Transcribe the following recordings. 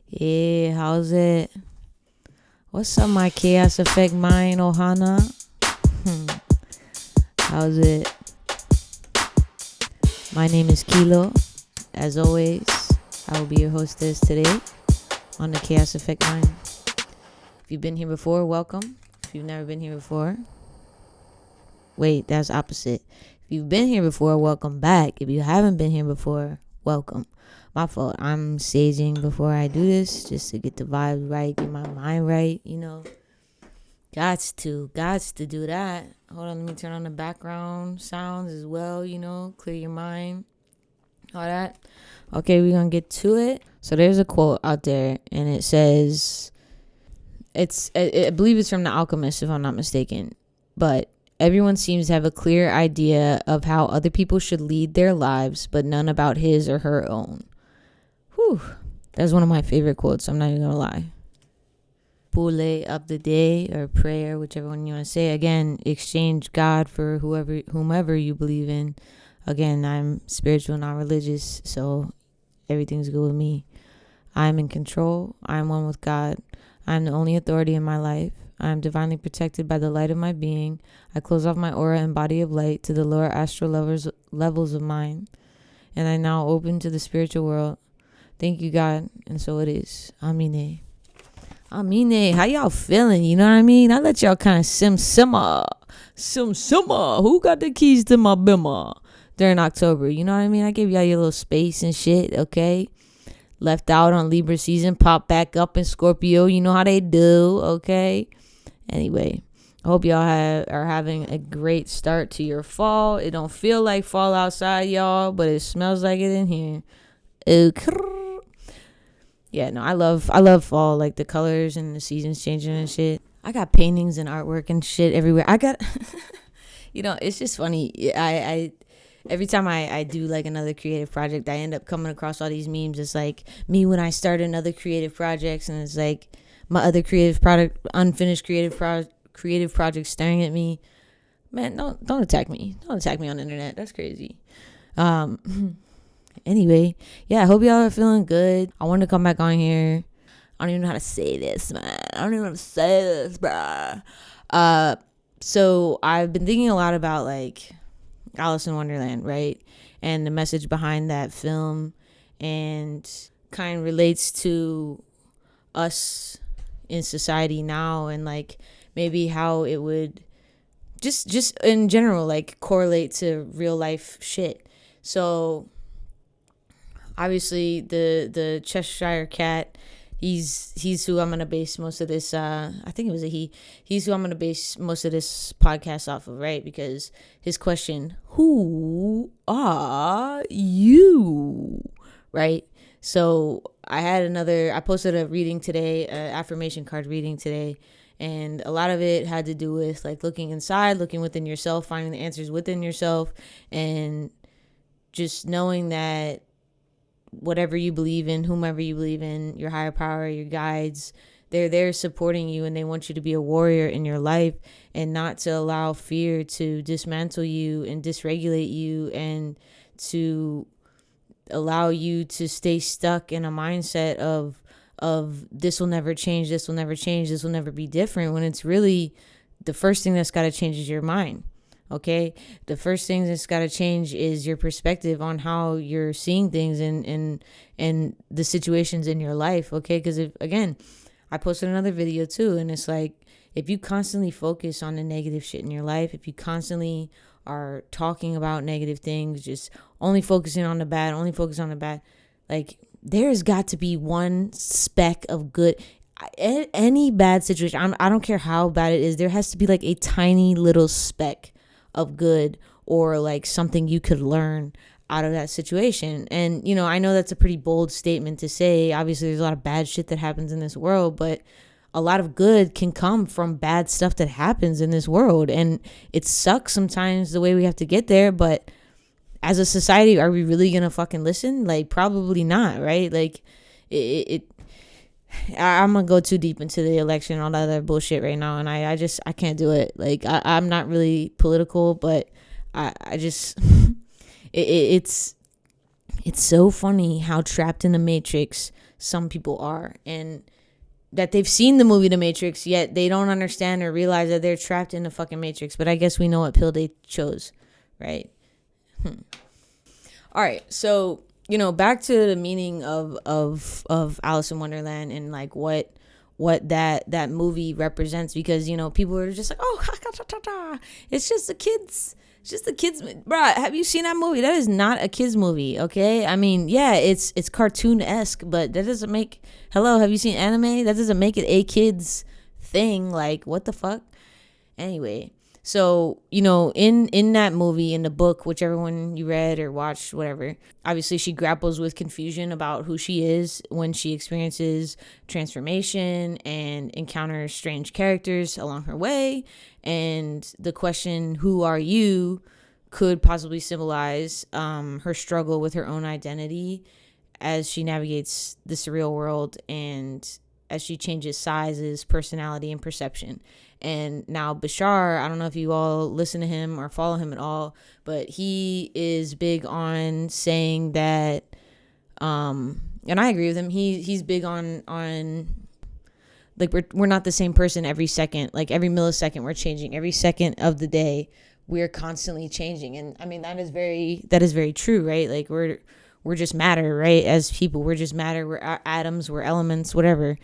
Yeah, how's it? What's up, my chaos effect mind, Ohana? How's it? My name is Kilo. As always, I will be your hostess today on the Chaos Effect Mind. If you've been here before, welcome. If you've never been here before, wait, that's opposite. If you've been here before, welcome back. If you haven't been here before, welcome. My fault. I'm saging before I do this just to get the vibes right, get my mind right, you know. Gots to do that. Hold on, let me turn on the background sounds as well, you know, clear your mind, all that. Okay, we're gonna get to it. So there's a quote out there, and it says, I believe it's from The Alchemist, if I'm not mistaken, but everyone seems to have a clear idea of how other people should lead their lives, but none about his or her own. Whew, that's one of my favorite quotes, I'm not even gonna lie. Pule of the day, or prayer, whichever one you want to say. Again, exchange God for whomever you believe in. Again, I'm spiritual, not religious, so everything's good with me. I'm in control. I'm one with God. I'm the only authority in my life. I am divinely protected by the light of my being. I close off my aura and body of light to the lower astral levels of mine, and I now open to the spiritual world. Thank you, God, and so it is. Amine. How y'all feeling? You know what I mean? I let y'all kind of simmer. Who got the keys to my bimmer during October? You know what I mean? I gave y'all your little space and shit, okay? Left out on Libra season, pop back up in Scorpio. You know how they do, okay? Anyway, I hope y'all are having a great start to your fall. It don't feel like fall outside, y'all, but it smells like it in here. Okay. Yeah, no, I love fall, like the colors and the seasons changing and shit. I got paintings and artwork and shit everywhere. I got, you know, it's just funny. I every time I do like another creative project, I end up coming across all these memes. It's like me when I start another creative projects, and it's like my other unfinished creative project staring at me. Man, don't attack me. Don't attack me on the internet. That's crazy. Anyway, yeah, I hope y'all are feeling good. I wanted to come back on here. I don't even know how to say this, man. I don't even know how to say this, bruh. So I've been thinking a lot about like Alice in Wonderland, right? And the message behind that film, and kind of relates to us in society now, and like maybe how it would just in general like correlate to real life shit. So obviously the Cheshire Cat, he's who I'm gonna base most of this I think it was a he's who I'm gonna base most of this podcast off of, right? Because his question, who are you, right? So I posted a reading today, affirmation card reading today, and a lot of it had to do with like looking inside, looking within yourself, finding the answers within yourself, and just knowing that whatever you believe in, whomever you believe in, your higher power, your guides, they're there supporting you, and they want you to be a warrior in your life, and not to allow fear to dismantle you and dysregulate you, and to allow you to stay stuck in a mindset of this will never change, this will never be different, when it's really the first thing that's got to change is your mind. Okay, the first thing that's got to change is your perspective on how you're seeing things and the situations in your life. Okay, because I posted another video too, and it's like, if you constantly focus on the negative shit in your life, if you constantly are talking about negative things, just only focusing on the bad, like there's got to be one speck of good. Any bad situation, I don't care how bad it is, there has to be like a tiny little speck of good, or like something you could learn out of that situation. And you know, I know that's a pretty bold statement to say. Obviously there's a lot of bad shit that happens in this world, but a lot of good can come from bad stuff that happens in this world, and it sucks sometimes the way we have to get there, but as a society, are we really gonna fucking listen? Like, probably not, right? Like I'm gonna go too deep into the election and all that other bullshit right now, and I can't do it. Like I'm not really political, but I just it's it's so funny how trapped in the Matrix some people are, and that they've seen the movie The Matrix, yet they don't understand or realize that they're trapped in the fucking Matrix. But I guess we know what pill they chose, right? All right, so back to the meaning of Alice in Wonderland, and like what that movie represents, because people are just like, oh, it's just the kids. It's just the kids, bruh. Have you seen that movie? That is not a kids movie, okay? I mean, yeah, it's cartoon-esque, but that doesn't make. Hello, have you seen anime? That doesn't make it a kids thing. Like, what the fuck? Anyway, so in that movie, in the book, whichever one you read or watched, whatever, obviously she grapples with confusion about who she is when she experiences transformation and encounters strange characters along her way. And the question, who are you, could possibly symbolize her struggle with her own identity as she navigates the surreal world, and as she changes sizes, personality, and perception. And now Bashar, I don't know if you all listen to him or follow him at all, but he is big on saying that, and I agree with him. He's big on like we're not the same person every second. Like every millisecond we're changing. Every second of the day we're constantly changing. And I mean that is very true, right? Like we're just matter, right? As people, we're just matter. We're atoms, we're elements, whatever.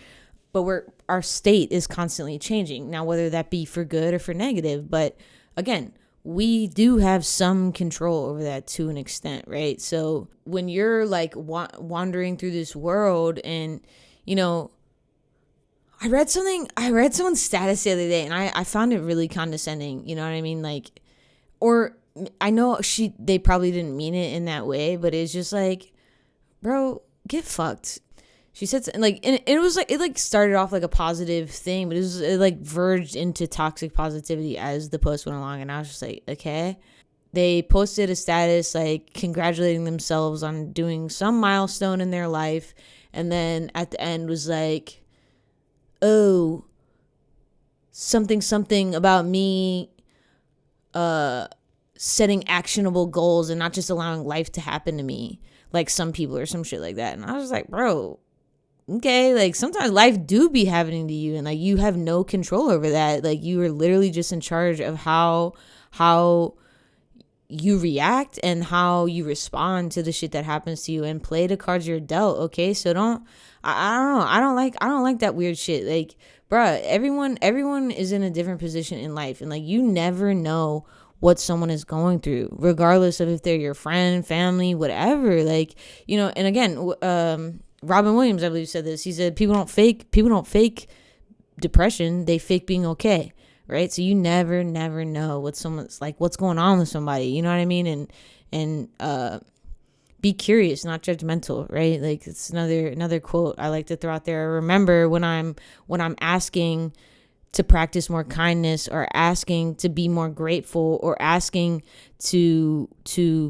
But our state is constantly changing. Now, whether that be for good or for negative, but again, we do have some control over that to an extent, right? So when you're like wandering through this world, and I read someone's status the other day, and I found it really condescending. You know what I mean? Like, or I know they probably didn't mean it in that way, but it's just like, bro, get fucked. She said, like, and it was like, it like started off like a positive thing, but it like verged into toxic positivity as the post went along. And I was just like, okay. They posted a status like congratulating themselves on doing some milestone in their life. And then at the end was like, oh, something about me setting actionable goals and not just allowing life to happen to me like some people, or some shit like that. And I was like, bro, okay, like sometimes life do be happening to you, and like you have no control over that. Like you are literally just in charge of how you react and how you respond to the shit that happens to you, and play the cards you're dealt. Okay, so I don't know, I don't like that weird shit. Like, bruh, everyone is in a different position in life, and like you never know what someone is going through, regardless of if they're your friend, family, whatever. Like, and again, Robin Williams, I believe, said this. He said, people don't fake depression. They fake being okay. Right. So you never know what someone's like, what's going on with somebody. You know what I mean? And be curious, not judgmental. Right. Like it's another quote I like to throw out there. Remember when I'm asking to practice more kindness, or asking to be more grateful, or asking to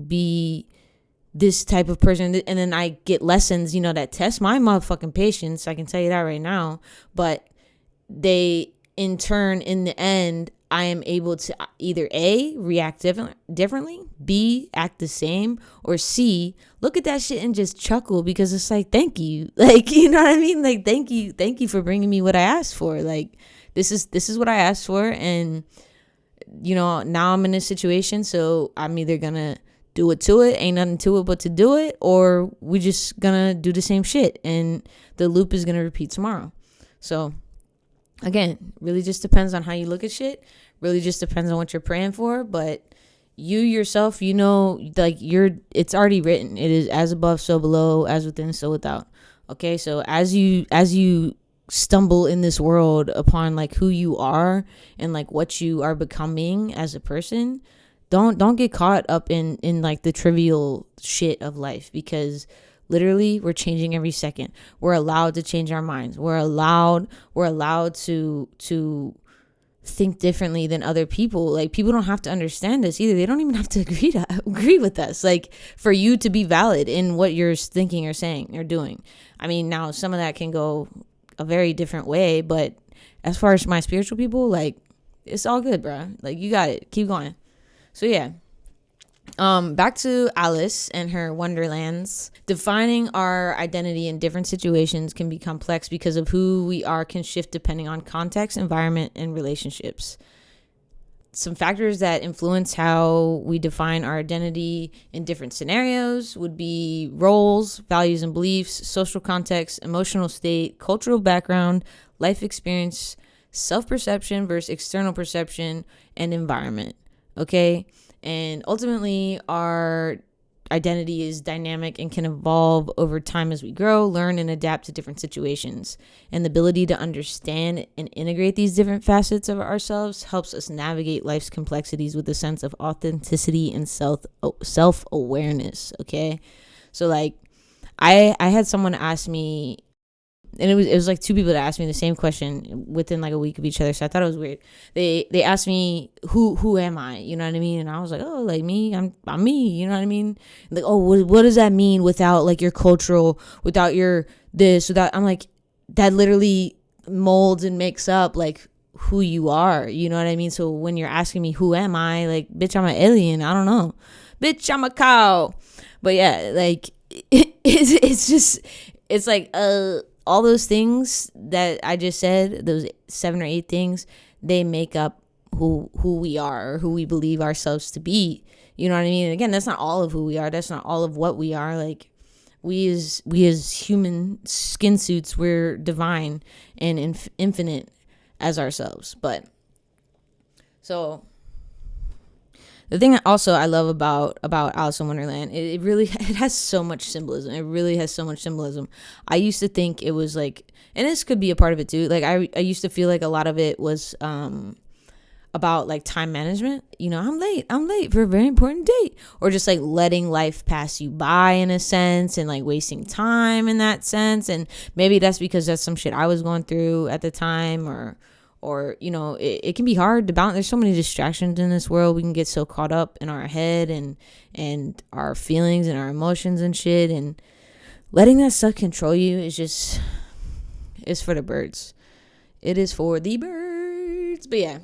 be this type of person, and then I get lessons, that test my motherfucking patience. I can tell you that right now. But they, in turn, in the end, I am able to either A, react differently, B, act the same, or C, look at that shit and just chuckle, because it's like, thank you. Like, you know what I mean? Like, thank you for bringing me what I asked for. Like, this is what I asked for, and now I'm in this situation, so I'm either gonna do it to it, ain't nothing to it but to do it, or we just gonna do the same shit, and the loop is gonna repeat tomorrow. So again, really just depends on how you look at shit, really just depends on what you're praying for. But you yourself, like it's already written, it is as above so below, as within so without. Okay, so as you stumble in this world upon like who you are and like what you are becoming as a person, don't get caught up in like the trivial shit of life, because literally we're changing every second. We're allowed to change our minds. We're allowed to think differently than other people. Like, people don't have to understand us either. They don't even have to agree with us, like, for you to be valid in what you're thinking or saying or doing. I mean, now some of that can go a very different way, but as far as my spiritual people, like, it's all good, bro. Like, you got it. Keep going. So yeah, Back to Alice and her wonderlands. Defining our identity in different situations can be complex because of who we are can shift depending on context, environment, and relationships. Some factors that influence how we define our identity in different scenarios would be roles, values and beliefs, social context, emotional state, cultural background, life experience, self-perception versus external perception, and environment. Okay? And ultimately, our identity is dynamic and can evolve over time as we grow, learn, and adapt to different situations. And the ability to understand and integrate these different facets of ourselves helps us navigate life's complexities with a sense of authenticity and self-awareness. Okay? So like I had someone ask me, and it was like two people that asked me the same question within like a week of each other. So I thought it was weird. They asked me who am I? You know what I mean? And I was like, oh, like me, I'm me. You know what I mean? Like, oh, what does that mean without like your cultural, without your this, without? I'm like, that literally molds and makes up like who you are. You know what I mean? So when you're asking me who am I, like, bitch, I'm an alien. I don't know, bitch, I'm a cow. But yeah, like it's just it's like all those things that I just said, those 7 or 8 things, they make up who we are or who we believe ourselves to be. You know what I mean? And again, that's not all of who we are. That's not all of what we are. Like we as human skin suits, we're divine and infinite as ourselves. But so the thing also I love about Alice in Wonderland, it really it has so much symbolism. It really has so much symbolism. I used to think it was like, and this could be a part of it too. Like I used to feel like a lot of it was about like time management. You know, I'm late for a very important date, or just like letting life pass you by in a sense, and like wasting time in that sense. And maybe that's because that's some shit I was going through at the time, or you know, it can be hard to balance. There's so many distractions in this world. We can get so caught up in our head and our feelings and our emotions and shit, and letting that stuff control you is for the birds. It is for the birds. But yeah,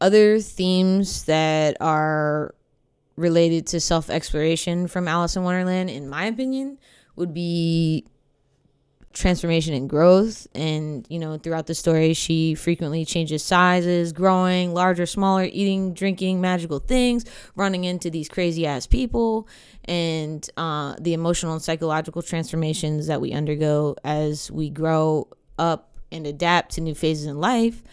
other themes that are related to self-exploration from Alice in Wonderland, in my opinion, would be transformation and growth. And you know, throughout the story, she frequently changes sizes, growing larger, smaller, eating, drinking magical things, running into these crazy ass people, and the emotional and psychological transformations that we undergo as we grow up and adapt to new phases in life.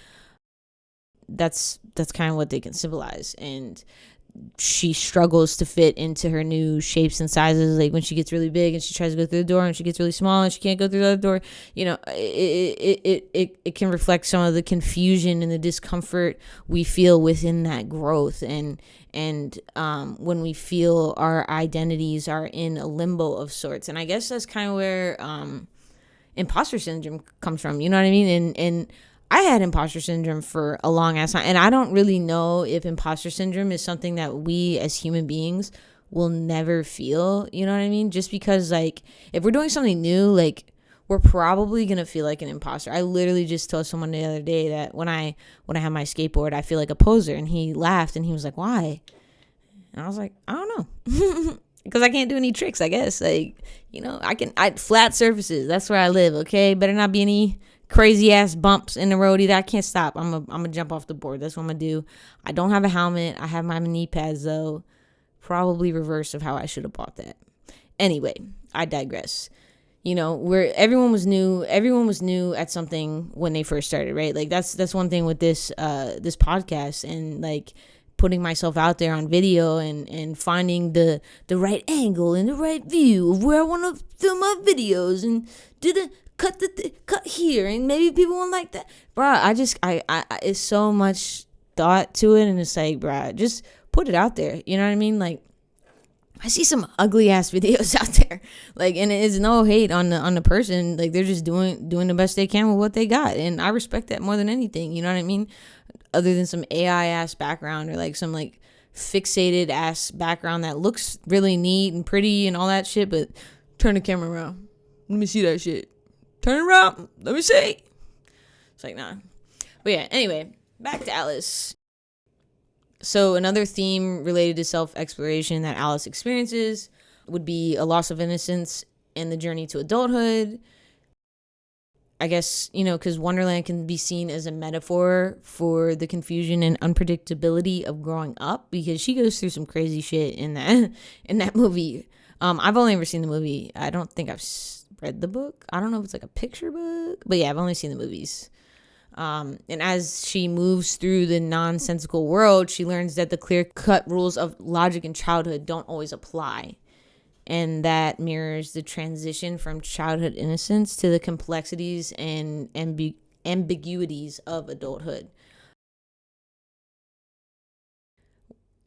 That's kind of what they can symbolize. And she struggles to fit into her new shapes and sizes, like when she gets really big and she tries to go through the door, and she gets really small and she can't go through the other door. You know, it can reflect some of the confusion and the discomfort we feel within that growth, and when we feel our identities are in a limbo of sorts. And I guess that's kind of where imposter syndrome comes from. You know what I mean? And I had imposter syndrome for a long ass time, and I don't really know if imposter syndrome is something that we as human beings will never feel. You know what I mean? Just because, like, if we're doing something new, like, we're probably gonna feel like an imposter. I literally just told someone the other day that when I have my skateboard, I feel like a poser, and he laughed and he was like, "Why?" And I was like, "I don't know." Because I can't do any tricks, I guess. Like, you know, I flat surfaces. That's where I live. Okay, better not be any crazy ass bumps in the road either. I can't stop. I'm gonna jump off the board. That's what I'm gonna do. I don't have a helmet. I have my knee pads though. Probably reverse of how I should have bought that. Anyway, I digress. You know, where everyone was new at something when they first started, right? Like that's one thing with this podcast, and like putting myself out there on video and finding the right angle and the right view of where I want to film my videos, and do the cut here, and maybe people won't like that, bruh. I it's so much thought to it, and it's like, bruh, just put it out there. You know what I mean? Like, I see some ugly ass videos out there, like, and it's no hate on the person. Like, they're just doing the best they can with what they got, and I respect that more than anything. You know what I mean? Other than some AI ass background, or like some like fixated ass background that looks really neat and pretty and all that shit, but turn the camera around, let me see that shit. Turn around, let me see. It's like, nah. But yeah, anyway, back to Alice. So another theme related to self-exploration that Alice experiences would be a loss of innocence and the journey to adulthood. I guess, because Wonderland can be seen as a metaphor for the confusion and unpredictability of growing up, because she goes through some crazy shit in that movie. I've only ever seen the movie. I don't think I've read the book. I don't know if it's like a picture book, but yeah, I've only seen the movies. And as she moves through the nonsensical world, she learns that the clear-cut rules of logic in childhood don't always apply. And that mirrors the transition from childhood innocence to the complexities and ambiguities of adulthood.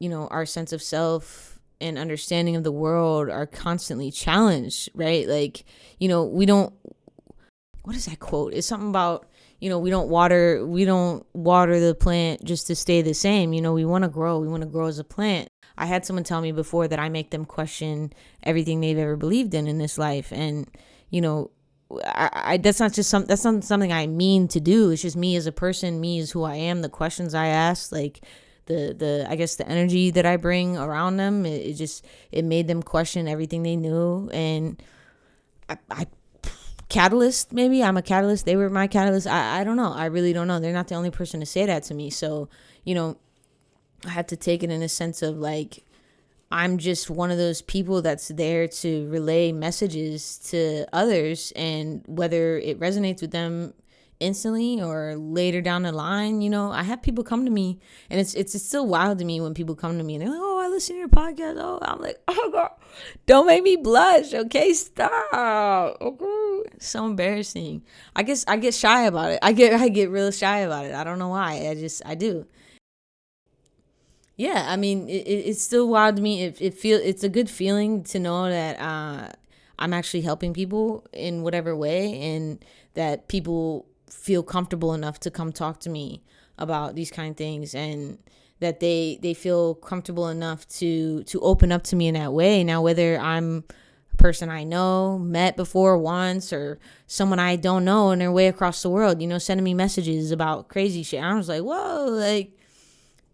Our sense of self and understanding of the world are constantly challenged, right? Like, we don't, what is that quote? It's something about, we don't water the plant just to stay the same. We want to grow as a plant. I had someone tell me before that I make them question everything they've ever believed in this life. And, that's not something I mean to do. It's just me as a person, me as who I am, the questions I ask, like I guess the energy that I bring around them. It made them question everything they knew. And I catalyst, maybe I'm a catalyst. They were my catalyst. I don't know. I really don't know. They're not the only person to say that to me. So, I had to take it in a sense of like, I'm just one of those people that's there to relay messages to others, and whether it resonates with them instantly or later down the line, I have people come to me, and it's still wild to me when people come to me and they're like, oh, I listen to your podcast. Oh, I'm like, oh God, don't make me blush. Okay, stop. Okay. It's so embarrassing. I guess I get shy about it. I get real shy about it. I don't know why. I do. Yeah, I mean, it's still wild to me. It's a good feeling to know that I'm actually helping people in whatever way, and that people feel comfortable enough to come talk to me about these kind of things, and that they feel comfortable enough to open up to me in that way. Now, whether I'm a person I know, met before once, or someone I don't know and they're way across the world, sending me messages about crazy shit. I was like, whoa, like,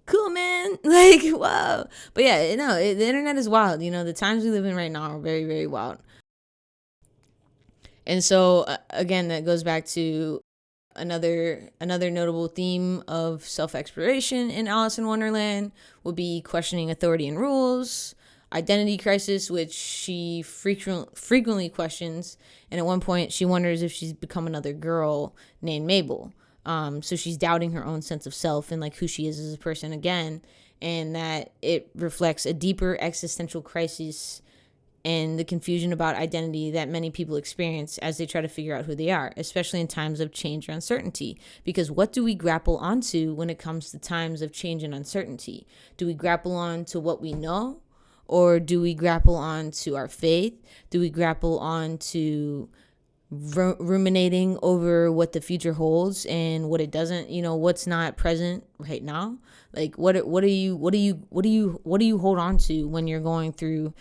cool, man. Like, wow. But yeah, the internet is wild. The times we live in right now are very, very wild. And so, again, that goes back to another notable theme of self-exploration in Alice in Wonderland would be questioning authority and rules, identity crisis, which she frequently questions. And at one point, she wonders if she's become another girl named Mabel. So she's doubting her own sense of self and like who she is as a person again, and that it reflects a deeper existential crisis and the confusion about identity that many people experience as they try to figure out who they are, especially in times of change or uncertainty. Because what do we grapple onto when it comes to times of change and uncertainty? Do we grapple on to what we know, or do we grapple on to our faith? Do we grapple on to ruminating over what the future holds and what it doesn't, what's not present right now? Like, what do you hold on to when you're going through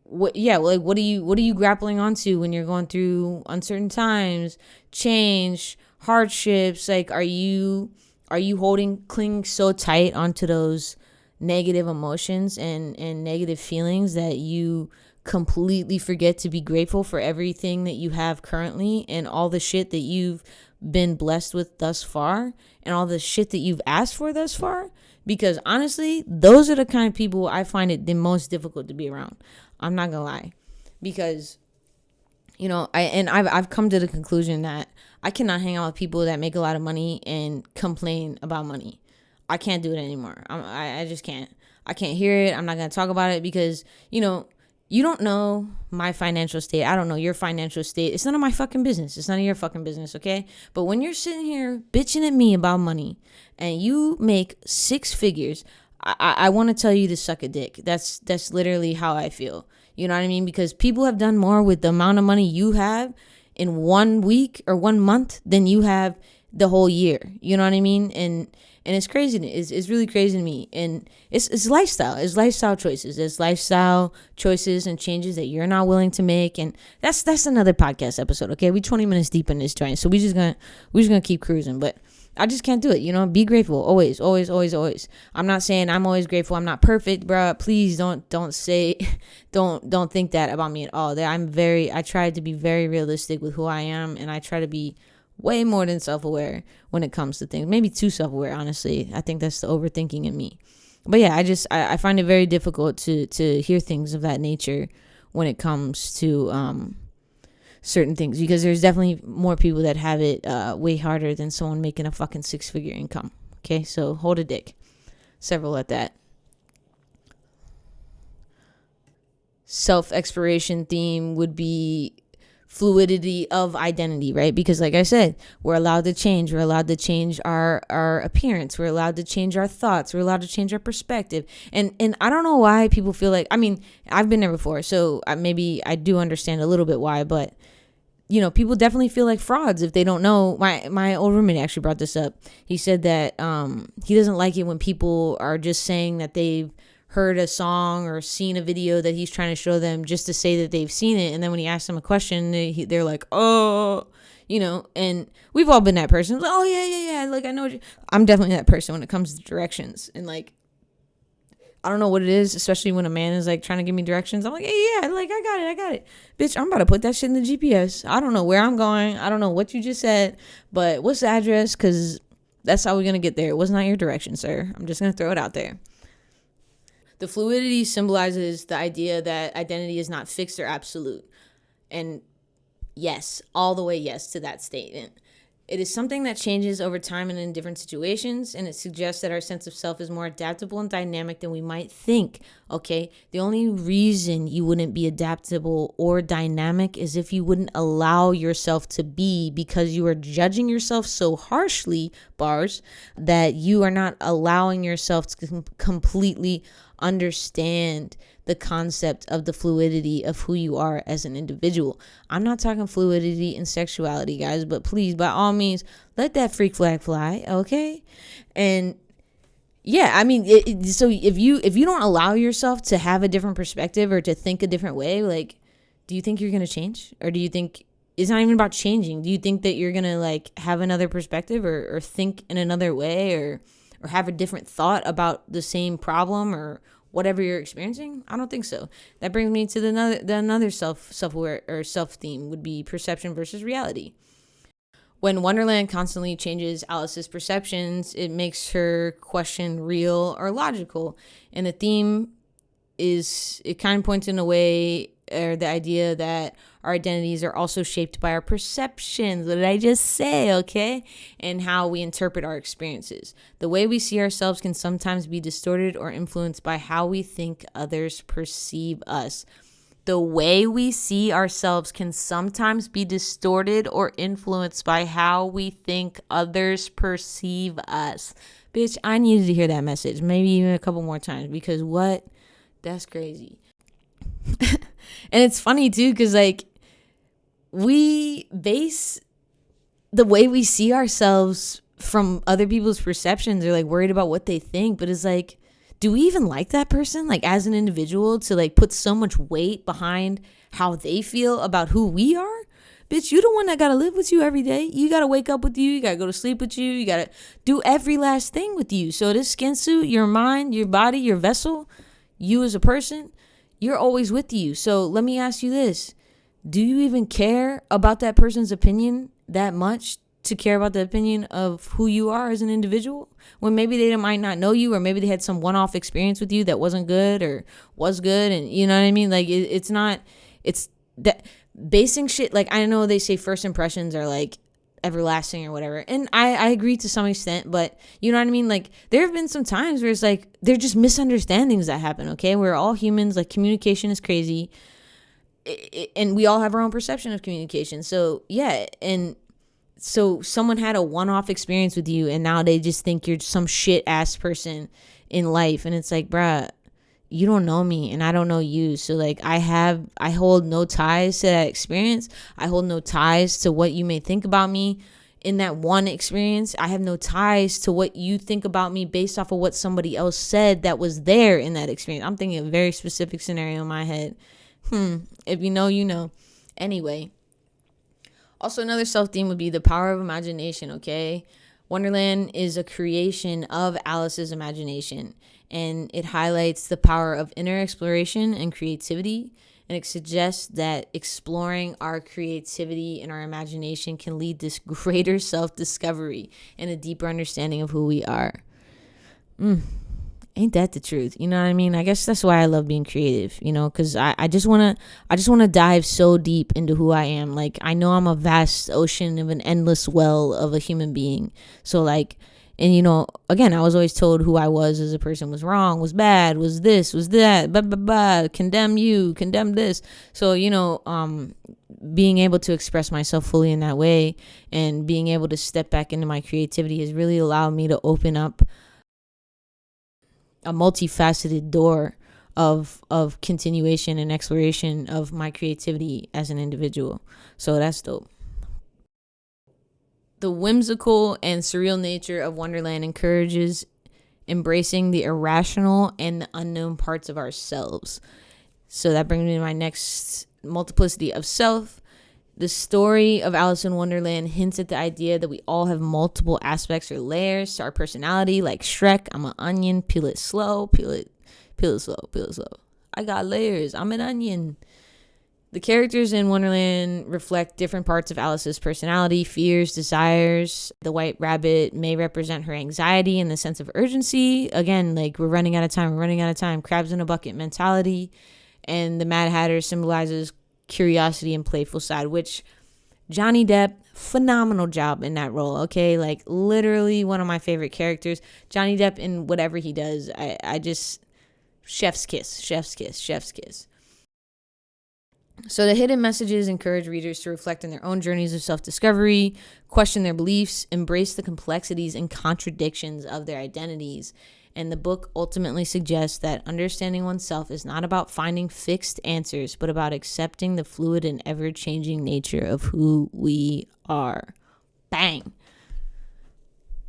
what are you grappling onto when you're going through uncertain times, change, hardships? Like, are you clinging so tight onto those negative emotions and negative feelings that you completely forget to be grateful for everything that you have currently, and all the shit that you've been blessed with thus far, and all the shit that you've asked for thus far? Because honestly, those are the kind of people I find it the most difficult to be around. I'm not gonna lie. Because I've come to the conclusion that I cannot hang out with people that make a lot of money and complain about money. I can't do it anymore. I just can't. I can't hear it. I'm not gonna talk about it, because you don't know my financial state. I don't know your financial state. It's none of my fucking business. It's none of your fucking business, okay? But when you're sitting here bitching at me about money and you make six figures, I want to tell you to suck a dick. That's literally how I feel. You know what I mean? Because people have done more with the amount of money you have in 1 week or 1 month than you have the whole year. You know what I mean? And it's crazy. It's really crazy to me. And it's lifestyle. It's lifestyle choices. It's lifestyle choices and changes that you're not willing to make. And that's another podcast episode. Okay, we 20 minutes deep in this joint, so we're just gonna keep cruising. But I just can't do it. Be grateful always, always, always, always. I'm not saying I'm always grateful. I'm not perfect, bruh. Please don't say, don't think that about me at all. I try to be very realistic with who I am, and I try to be way more than self-aware when it comes to things. Maybe too self-aware, honestly. I think that's the overthinking in me. But yeah, I find it very difficult to hear things of that nature when it comes to certain things, because there's definitely more people that have it way harder than someone making a fucking 6-figure income. Okay, so hold a dick. Several at that. Self-exploration theme would be fluidity of identity, right? Because like I said, we're allowed to change. We're allowed to change our appearance. We're allowed to change our thoughts. We're allowed to change our perspective. And I don't know why people feel like, I've been there before, so maybe I do understand a little bit why, but people definitely feel like frauds if they don't know. My old roommate actually brought this up. He said that he doesn't like it when people are just saying that they've heard a song or seen a video that he's trying to show them just to say that they've seen it, and then when he asks them a question, they're like, oh, and we've all been that person. Like, oh yeah, like I know I'm definitely that person when it comes to directions, and like I don't know what it is, especially when a man is like trying to give me directions. I'm like, hey, yeah, like I got it. Bitch, I'm about to put that shit in the GPS. I don't know where I'm going. I don't know what you just said, but what's the address? Because that's how we're going to get there. It was not your direction, sir. I'm just going to throw it out there. The fluidity symbolizes the idea that identity is not fixed or absolute. And yes, all the way yes to that statement. It is something that changes over time and in different situations, and it suggests that our sense of self is more adaptable and dynamic than we might think, okay? The only reason you wouldn't be adaptable or dynamic is if you wouldn't allow yourself to be, because you are judging yourself so harshly, bars, that you are not allowing yourself to completely understand the concept of the fluidity of who you are as an individual. I'm not talking fluidity in sexuality, guys, but please, by all means, let that freak flag fly, okay? And yeah, so if you don't allow yourself to have a different perspective or to think a different way, like, do you think you're gonna change? Or do you think it's not even about changing? Do you think that you're gonna like have another perspective or think in another way or have a different thought about the same problem or whatever you're experiencing? I don't think so. That brings me to the another self-aware or self-theme would be perception versus reality. When Wonderland constantly changes Alice's perceptions, it makes her question real or logical. And the theme it kind of points in a way, or the idea that our identities are also shaped by our perceptions. What did I just say? Okay. And how we interpret our experiences. The way we see ourselves can sometimes be distorted or influenced by how we think others perceive us. The way we see ourselves can sometimes be distorted or influenced by how we think others perceive us. Bitch, I needed to hear that message. Maybe even a couple more times, because what? That's crazy. And it's funny too, because like we base the way we see ourselves from other people's perceptions, or like worried about what they think. But it's like, do we even like that person, like as an individual, to like put so much weight behind how they feel about who we are? Bitch, you the one that gotta live with you every day. You gotta wake up with you. You gotta go to sleep with you. You gotta do every last thing with you. So this skin suit, your mind, your body, your vessel, you as a person, you're always with you. So let me ask you this. Do you even care about that person's opinion that much to care about the opinion of who you are as an individual? When maybe they might not know you, or maybe they had some one-off experience with you that wasn't good or was good. And you know what I mean? Like it's that basing shit. Like I know they say first impressions are like everlasting or whatever. And I agree to some extent, but you know what I mean? Like there have been some times where it's like, they're just misunderstandings that happen. Okay. We're all humans. Like communication is crazy. And we all have our own perception of communication. So yeah. And so someone had a one-off experience with you, and now they just think you're some shit ass person in life. And it's like, bruh, you don't know me and I don't know you. So like I hold no ties to that experience. I hold no ties to what you may think about me in that one experience. I have no ties to what you think about me based off of what somebody else said that was there in that experience. I'm thinking a very specific scenario in my head. If you know, you know. Anyway. Also, another self-theme would be the power of imagination, okay? Wonderland is a creation of Alice's imagination, and it highlights the power of inner exploration and creativity. And it suggests that exploring our creativity and our imagination can lead to greater self-discovery and a deeper understanding of who we are. Ain't that the truth? You know what I mean? I guess that's why I love being creative, because I just want to dive so deep into who I am. Like, I know I'm a vast ocean of an endless well of a human being. So like, and again, I was always told who I was as a person was wrong, was bad, was this, was that, blah, blah, blah, condemn you, condemn this. So, being able to express myself fully in that way and being able to step back into my creativity has really allowed me to open up a multifaceted door of continuation and exploration of my creativity as an individual. So that's dope. The whimsical and surreal nature of Wonderland encourages embracing the irrational and the unknown parts of ourselves. So that brings me to my next multiplicity of self. The story of Alice in Wonderland hints at the idea that we all have multiple aspects or layers to our personality. Like Shrek, I'm an onion, peel it slow, peel it slow, peel it slow. I got layers, I'm an onion. The characters in Wonderland reflect different parts of Alice's personality, fears, desires. The white rabbit may represent her anxiety and the sense of urgency. Again, like we're running out of time, crabs in a bucket mentality. And the Mad Hatter symbolizes curiosity and playful side, which Johnny Depp, phenomenal job in that role. Okay, like literally one of my favorite characters. Johnny Depp in whatever he does, I just chef's kiss. So the hidden messages encourage readers to reflect on their own journeys of self-discovery, question their beliefs, embrace the complexities and contradictions of their identities. And the book ultimately suggests that understanding oneself is not about finding fixed answers, but about accepting the fluid and ever-changing nature of who we are. Bang.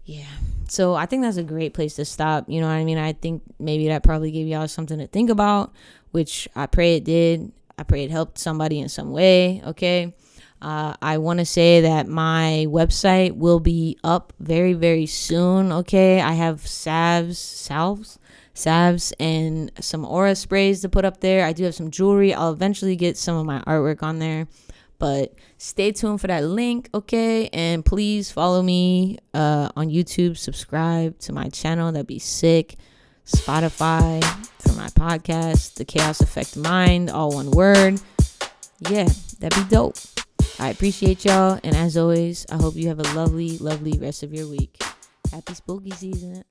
Yeah. So I think that's a great place to stop. You know what I mean? I think maybe that probably gave y'all something to think about, which I pray it did. I pray it helped somebody in some way. Okay. I want to say that my website will be up very, very soon. Okay. I have salves, and some aura sprays to put up there. I do have some jewelry. I'll eventually get some of my artwork on there, but stay tuned for that link. Okay. And please follow me on YouTube. Subscribe to my channel. That'd be sick. Spotify for my podcast, The Chaos Effect Mind, all one word. Yeah, that'd be dope. I appreciate y'all, and as always, I hope you have a lovely, lovely rest of your week. Happy spooky season.